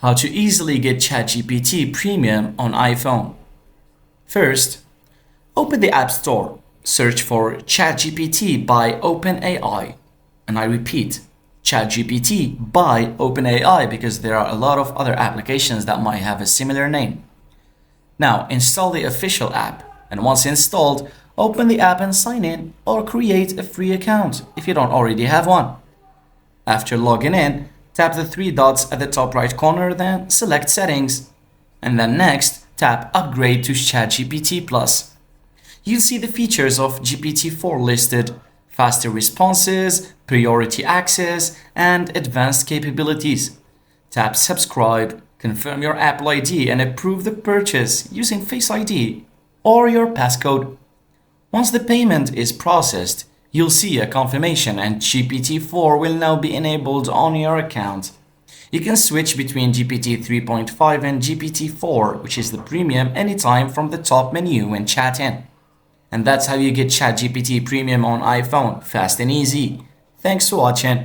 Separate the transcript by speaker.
Speaker 1: How to easily get ChatGPT Premium on iPhone. First, open the App Store. Search for ChatGPT by OpenAI. And I repeat, ChatGPT by OpenAI because there are a lot of other applications that might have a similar name. Now, install the official app. And once installed, open the app and sign in or create a free account if you don't already have one. After logging in, tap the three dots at the top right corner, then select Settings. And then next, tap Upgrade to ChatGPT Plus. You'll see the features of GPT-4 listed: faster responses, priority access, and advanced capabilities. Tap Subscribe, confirm your Apple ID, and approve the purchase using Face ID or your passcode. Once the payment is processed, you'll see a confirmation and GPT-4 will now be enabled on your account. You can switch between GPT 3.5 and GPT-4, which is the premium, anytime from the top menu when chatting. And that's how you get ChatGPT Premium on iPhone, fast and easy. Thanks for watching.